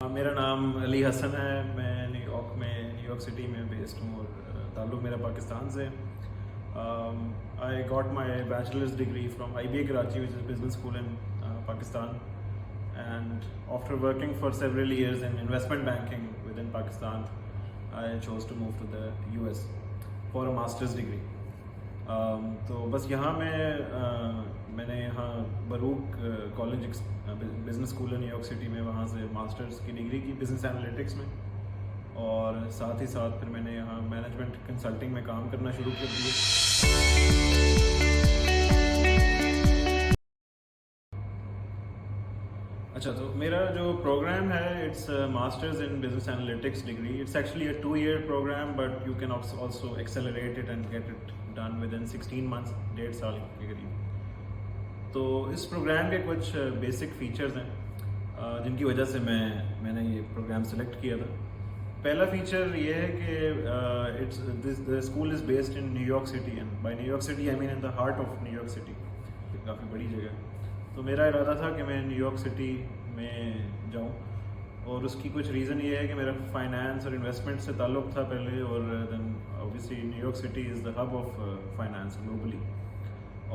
मेरा नाम अली हसन है। मैं न्यूयॉर्क सिटी में बेस्ड हूँ और ताल्लुक़ मेरा पाकिस्तान से। I got my bachelors degree from IBA Karachi, which is business school in Pakistan, and after working for several years in investment banking within Pakistan, I chose to move to the US for a master's degree. तो बस यहाँ मैंने यहाँ बरूक college business school है New York city में, वहाँ से masters की डिग्री की बिजनेस एनालिटिक्स में, और साथ ही साथ फिर मैंने यहाँ मैनेजमेंट कंसल्टिंग में काम करना शुरू कर दिया। अच्छा, तो मेरा जो प्रोग्राम है, it's masters in business analytics degree. It's actually a 2-year programme, but you can also accelerate it and get it done within 16 months, 1.5 साल के करीब। तो इस प्रोग्राम के कुछ बेसिक फीचर्स हैं जिनकी वजह से मैंने ये प्रोग्राम सेलेक्ट किया था। पहला फीचर ये है कि the school is based in New York City, and by New York City I mean in the heart of New York City. काफ़ी बड़ी जगह। तो मेरा इरादा था कि मैं न्यूयॉर्क सिटी में जाऊँ, और उसकी कुछ रीज़न ये है कि मेरा फाइनेंस और इन्वेस्टमेंट से ताल्लुक़ था पहले, और then obviously New York City is the hub of finance globally,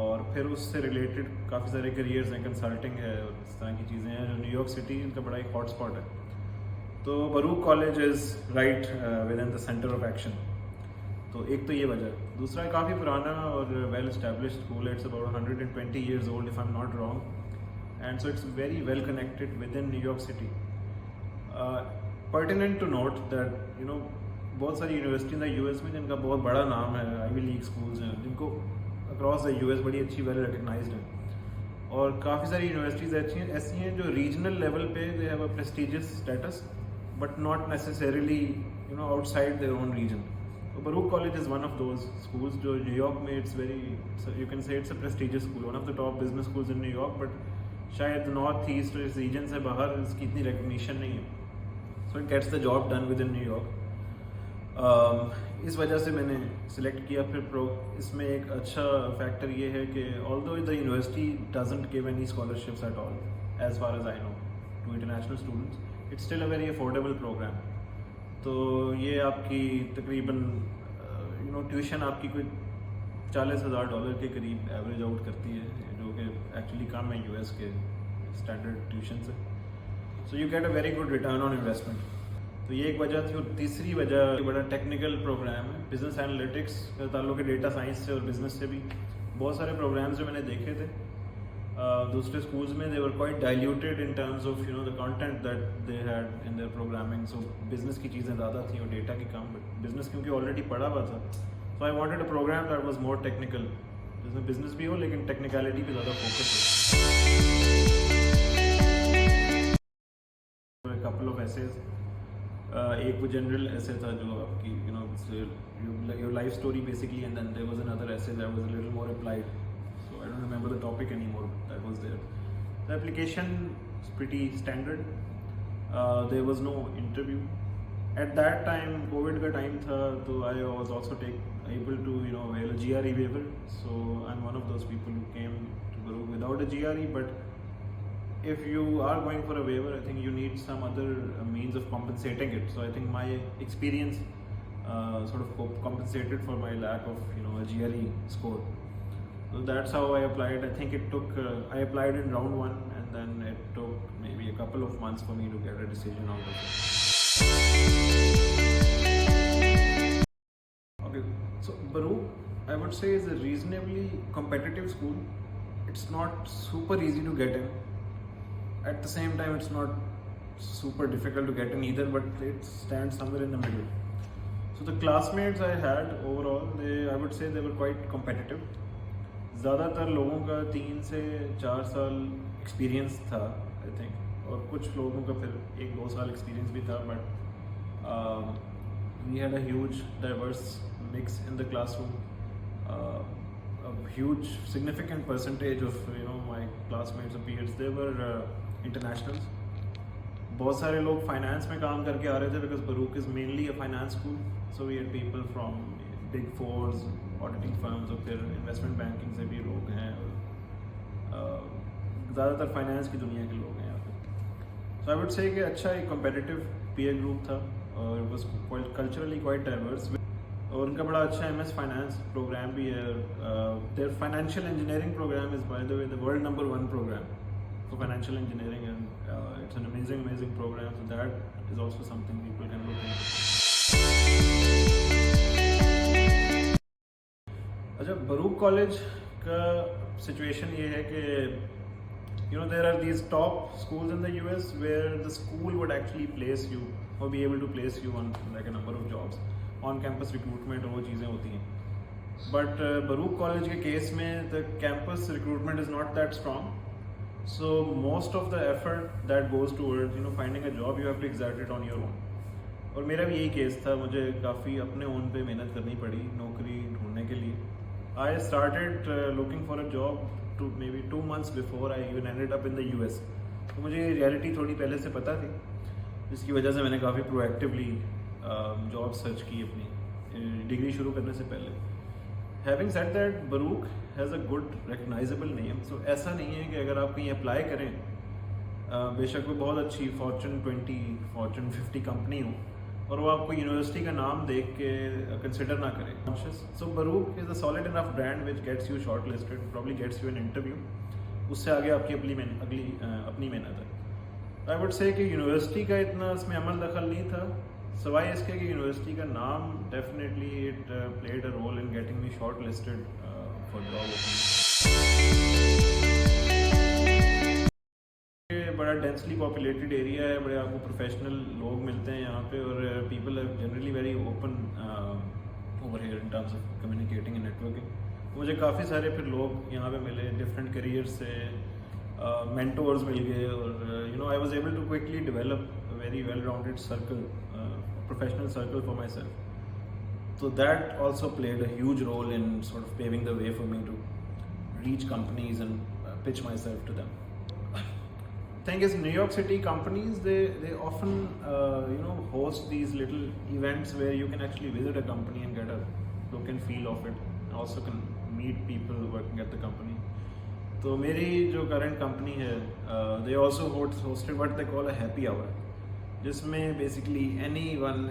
और फिर उससे रिलेटेड काफ़ी सारे करियर्स हैं, कंसल्टिंग है और इस तरह की चीज़ें हैं जो न्यूयॉर्क सिटी का बड़ा एक हॉट स्पॉट है। तो Baruch College is right within the centre of action. तो एक तो ये वजह। दूसरा, काफ़ी पुराना और वेल एस्टेब्लिश्ड स्कूल है। It's about 120 years old if I'm not wrong, and so it's very well connected within New York City. Pertinent to note that बहुत सारी यूनिवर्सिटीज़ हैं यूएस में जिनका बहुत बड़ा नाम है, आईवी लीग स्कूल्स हैं जिनको अक्रॉस द यूएस बड़ी अच्छी वेल रिकगनाइज्ड हैं, और काफ़ी सारी यूनिवर्सिटीज़ ऐसी हैं जो रीजनल लेवल पे they have a prestigious status, but not necessarily outside their own region. तो Baruch College is one of those schools जो न्यूयॉर्क में it's very, you can say it's a prestigious school, one of the top business schools in New York, but शायद north east इस region से बाहर इसकी इतनी recognition नहीं है। So it gets the job done within New York. इस वजह से मैंने सिलेक्ट किया। फिर इसमें एक अच्छा फैक्टर ये है कि although the university doesn't give any scholarships at all as far as I know to international students, it's still a very affordable programme. तो ये आपकी तकरीबन ट्यूशन आपकी कोई $40,000 के करीब एवरेज आउट करती है, जो कि एक्चुअली कम है यूएस के स्टैंडर्ड ट्यूशन से। So you get a very good return on investment. तो ये एक वजह थी। और तीसरी वजह, बड़ा टेक्निकल प्रोग्राम है, बिजनेस एनालिटिक्स का ताल्लुक़ है डेटा साइंस से और बिजनेस से भी। बहुत सारे प्रोग्राम्स जो मैंने देखे थे दूसरे स्कूल्स में, they were quite diluted in terms of the content that they had in their programming. So business की चीज़ें ज़्यादा थी और डेटा की कम, बट बिजनेस क्योंकि ऑलरेडी पढ़ा हुआ था, so I wanted a programme that was more technical, जिसमें बिजनेस भी हो लेकिन टेक्निकलिटी पे ज़्यादा फोकस हो। कपल ऑफ एसेज, एक वो जनरल ऐसे था जो आपकी your life story basically, and then there was another essay that was a little more applied, so I don't remember the topic anymore, but that was there. The application is pretty standard, there was no interview at that time. Covid का time था, तो I was also able to avail a GRE waiver, so I'm one of those people who came to Baruch without a GRE, but if you are going for a waiver, I think you need some other means of compensating it. So I think my experience sort of compensated for my lack of a GRE score. So that's how I applied. I think it took I applied in round 1, and then it took maybe a couple of months for me to get a decision out of it. Okay, so Baruch, I would say, is a reasonably competitive school. It's not super easy to get in. At the same time, it's not super difficult to get in either, but it stands somewhere in the middle. So the classmates I had overall, I would say they were quite competitive. ज़्यादातर लोगों का 3 से 4 साल experience था I think, और कुछ लोगों का फिर 1-2 साल एक्सपीरियंस भी था, but we had a huge diverse mix in the classroom. A huge significant percentage of my classmates or peers, they were internationals. बहुत सारे लोग फाइनेंस में काम करके आ रहे थे, because Baruch is mainly a finance school, so we had people from big fours, auditing firms, और फिर इन्वेस्टमेंट बैंकिंग से भी लोग हैं, ज़्यादातर फाइनेंस की दुनिया के लोग हैं यहाँ पे। So I would say कि अच्छा एक competitive peer group था और it was quite culturally quite diverse. और उनका बड़ा अच्छा MS Finance program भी है. Their financial engineering program is by the way the world #1 program for financial engineering, and it's an amazing program. So that is also something people can look into. अच्छा, Baruch College का situation ये है कि there are these top schools in the US where the school would actually place you or be able to place you on like a number of jobs. On campus recruitment और वो चीज़ें होती हैं. But Baruch College के case में the campus recruitment is not that strong. So most of the effort that goes towards finding a job you have to exert it on your own. और मेरा भी यही केस था. मुझे काफ़ी अपने ओन पे मेहनत करनी पड़ी नौकरी ढूंढने के लिए. I started looking for a job maybe 2 months before I even ended up in the US. तो मुझे रियलिटी थोड़ी पहले से पता थी, जिसकी वजह से मैंने काफ़ी प्रोएक्टिवली जॉब सर्च की अपनी डिग्री शुरू करने से पहले. Having said that, Baruch has a good recognizable name. So ऐसा नहीं है कि अगर आप कहीं अप्लाई करें, बेशक वो बहुत अच्छी Fortune 20, Fortune 50 कंपनी हो और वो आपको यूनिवर्सिटी का नाम देख के कंसिडर ना करें. So Baruch is a solid enough brand which gets you shortlisted, probably gets you an interview. उससे आगे आपकी अपनी मेहनत है. I would say कि यूनिवर्सिटी का इतना इसमें अमल दखल नहीं था, सवाई इसके कि यूनिवर्सिटी का नाम definitely it played a role in getting me shortlisted for job opening. बड़ा डेंसली पॉपुलेटेड एरिया है, बड़े आपको प्रोफेशनल लोग मिलते हैं यहाँ पे और people are generally very open over here in terms of communicating and networking. मुझे काफ़ी सारे फिर लोग यहाँ पे मिले डिफरेंट करियर से, mentors मिल गए और I was able to quickly develop a very well-rounded circle, professional circle for myself. So that also played a huge role in sort of paving the way for me to reach companies and pitch myself to them. Thing is, New York City companies they often host these little events where you can actually visit a company and get a look and feel of it. Also can meet people working at the company. तो मेरी जो current company है they also hosted what they call a happy hour, जिसमें basically anyone,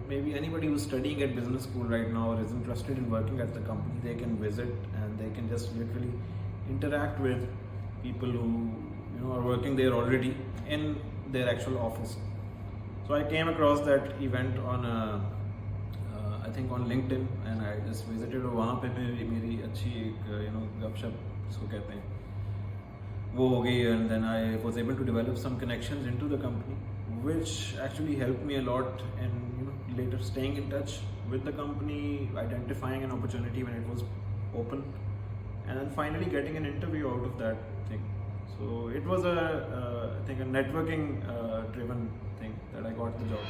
maybe anybody who's studying at business school right now or is interested in working at the company, they can visit and they can just literally interact with people who are working there already in their actual office. So I came across that event on I think on LinkedIn and I just visited. और वहाँ पे मेरी अच्छी एक गपशप इसको कहते हैं वो हो गई, and then I was able to develop some connections into the company which actually helped me a lot in later staying in touch with the company, identifying an opportunity when it was open, and then finally getting an interview out of that thing. So it was I think a networking driven thing that I got the job.